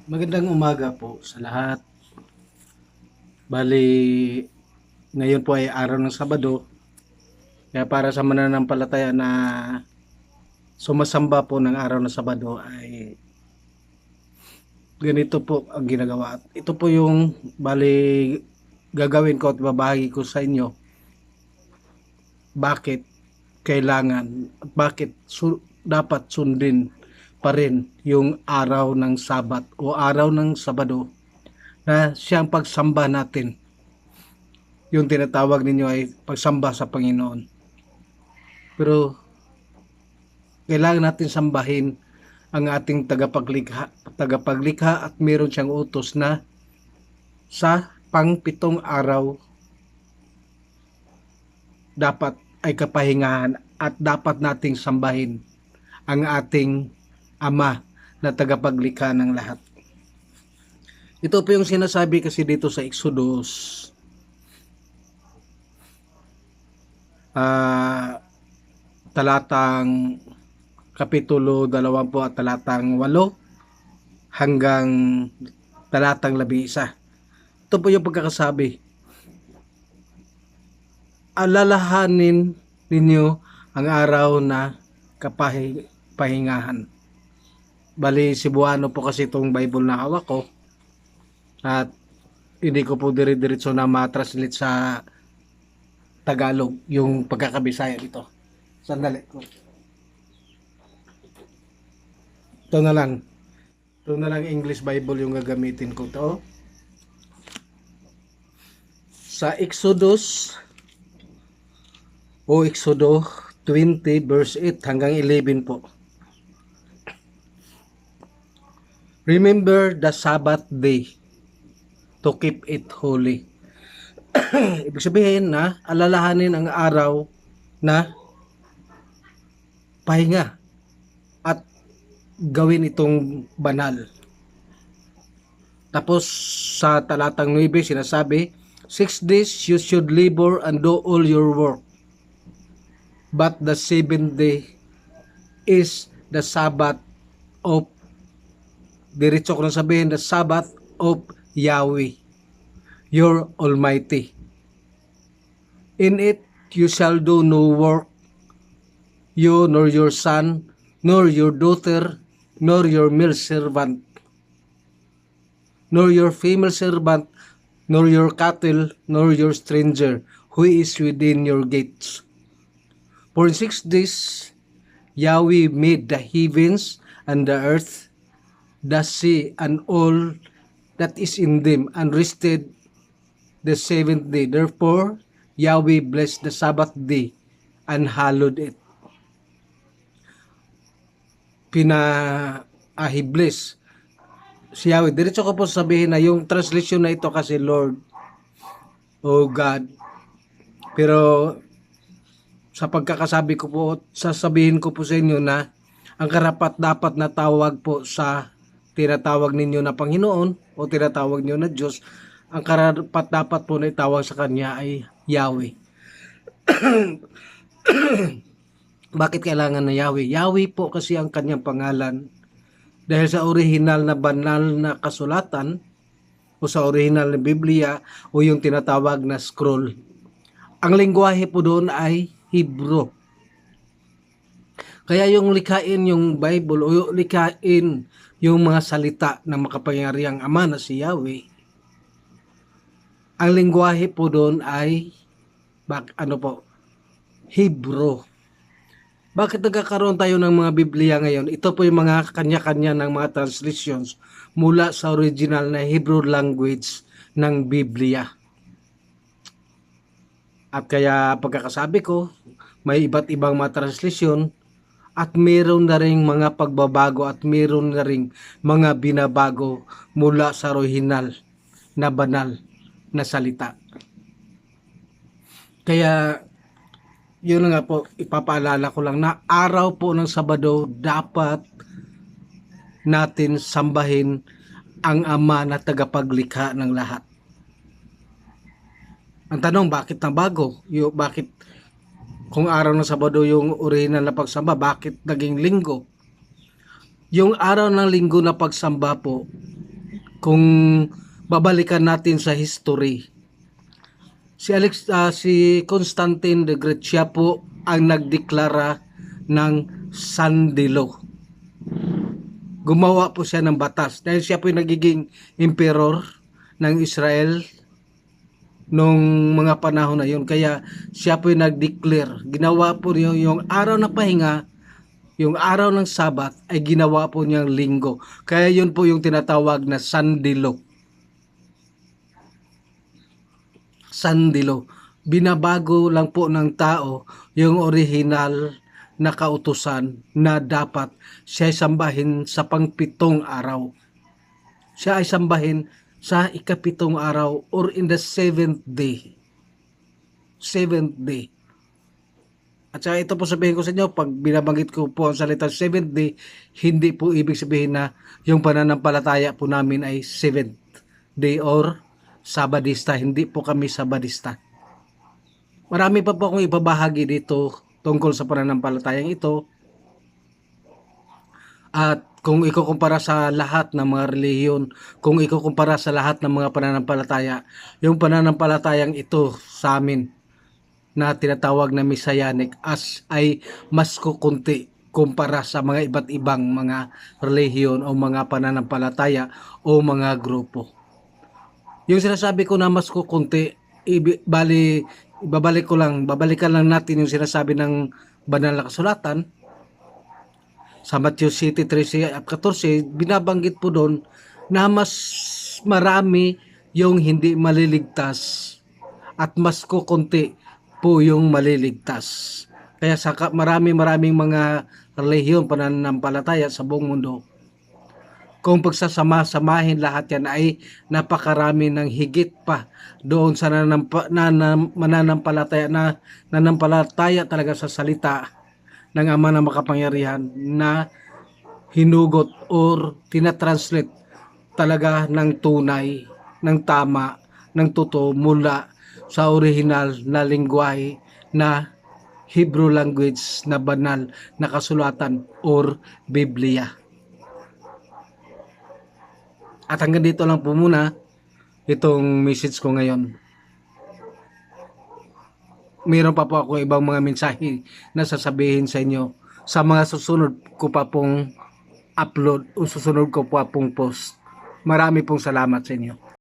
Magandang umaga po sa lahat. Bali, ngayon po ay araw ng Sabado. Kaya para sa mananampalataya na sumasamba po ng araw ng Sabado ay ganito po ang ginagawa. Ito po yung gagawin ko at babahagi ko sa inyo bakit kailangan at bakit dapat sundin pa rin yung araw ng Sabat o araw ng Sabado na siyang pagsamba natin. Yung tinatawag ninyo ay pagsamba sa Panginoon. Pero kailangan natin sambahin ang ating tagapaglikha at meron siyang utos na sa pangpitong araw dapat ay kapahingahan at dapat nating sambahin ang ating Ama na tagapaglikha ng lahat. Ito po yung sinasabi kasi dito sa Exodus talatang Kapitulo 20 at talatang 8 hanggang talatang 11. Ito po yung pagkakasabi. Alalahanin ninyo ang araw na kapahingahan. Bali, Cebuano po kasi itong Bible na hawak ko. At hindi ko po dire-diretso na matranslate sa Tagalog yung pagkakabisaya dito. Sandali ko. Ito na lang. Ito na lang English Bible yung gagamitin ko to. Sa Exodus o Exodo 20 verse 8 hanggang 11 po. Remember the Sabbath day to keep it holy. Ibig sabihin na alalahanin ang araw na pahinga at gawin itong banal. Tapos sa talatang 9 sinasabi, 6 days you should labor and do all your work. But the 7th day is the Sabbath of, diretso ko na sabihin, the Sabbath of Yahweh, your Almighty. In it you shall do no work, you nor your son, nor your daughter, nor your male servant, nor your female servant, nor your cattle, nor your stranger, who is within your gates. For in 6 days Yahweh made the heavens and the earth, the sea, and all that is in them, and rested the 7th day. Therefore Yahweh blessed the Sabbath day and hallowed it. Bless si Yahweh. Diretso ko po sabihin na yung translation na ito kasi Lord o God. Pero sa pagkakasabi ko po, sasabihin ko po sa inyo na ang karapat dapat na tawag po sa tinatawag ninyo na Panginoon o tinatawag niyo na Diyos, ang karapat dapat po na itawag sa Kanya ay Yahweh. Bakit kailangan na Yahweh? Yahweh po kasi ang Kanyang pangalan dahil sa original na banal na kasulatan o sa original na Biblia o yung tinatawag na scroll. Ang lengguwahe po doon ay Hebrew. Kaya yung likhain yung Bible o yung likhain yung mga salita ng makapangyarihang Ama na si Yahweh, ang lengguwahe po doon ay Hebrew. Bakit nagkakaroon tayo ng mga Biblia ngayon? Ito po yung mga kanya-kanya ng mga translations mula sa original na Hebrew language ng Biblia. At kaya pagkakasabi ko, may iba't ibang mga translation at meron na ring mga pagbabago at meron na ring mga binabago mula sa original na banal na salita. Kaya yun nga po, ipapaalala ko lang na araw po ng Sabado dapat natin sambahin ang Ama na tagapaglikha ng lahat. Ang tanong, bakit na bago? Bakit kung araw ng Sabado yung original na pagsamba, bakit naging linggo? Yung araw ng linggo na pagsamba po kung babalikan natin sa history, si Constantine the Great, siya po ang nagdeklara ng Sandilo. Gumawa po siya ng batas dahil siya po yung nagiging emperor ng Israel nung mga panahon na yun. Kaya siya po yung nag-declare. Ginawa po yung araw na pahinga, yung araw ng Sabat ay ginawa po niyang linggo. Kaya yun po yung tinatawag na Sandilo. Sandilo. Binabago lang po ng tao yung original na kautusan na dapat siya ay sambahin sa pangpitong araw. Siya ay sambahin sa ikapitong araw or in the seventh day. Seventh day. At saka ito po sabihin ko sa inyo, pag binabanggit ko po ang salita seventh day, hindi po ibig sabihin na yung pananampalataya po namin ay seventh day or Sabadista. Hindi po kami Sabadista. Marami pa po akong ipabahagi dito tungkol sa pananampalatayang ito. At kung ikukumpara sa lahat ng mga relihiyon, kung ikukumpara sa lahat ng mga pananampalataya, yung pananampalatayang ito sa amin na tinatawag na Messianic ay mas kukunti kumpara sa mga iba't ibang mga relihiyon o mga pananampalataya o mga grupo. Yung sinasabi ko na mas kukunti, babalikan lang natin yung sinasabi ng banal na kasulatan. Sa Matthew City 13:14, binabanggit po doon na mas marami yung hindi maliligtas at mas kukunti po yung maliligtas. Kaya sa maraming mga relihiyon, pananampalataya sa buong mundo, kung pagsasama-samahin lahat yan ay napakarami ng higit pa doon sa nananampalataya talaga sa salita ng Ama na makapangyarihan na hinugot or tinatranslate talaga ng tunay, ng tama, ng totoo mula sa original na lingwahe na Hebrew language na banal na kasulatan or Biblia. At hanggang dito lang po muna itong message ko ngayon. Mayroon pa po ako ibang mga mensahe na sasabihin sa inyo sa mga susunod ko pa pong upload o susunod ko pa pong post. Marami pong salamat sa inyo.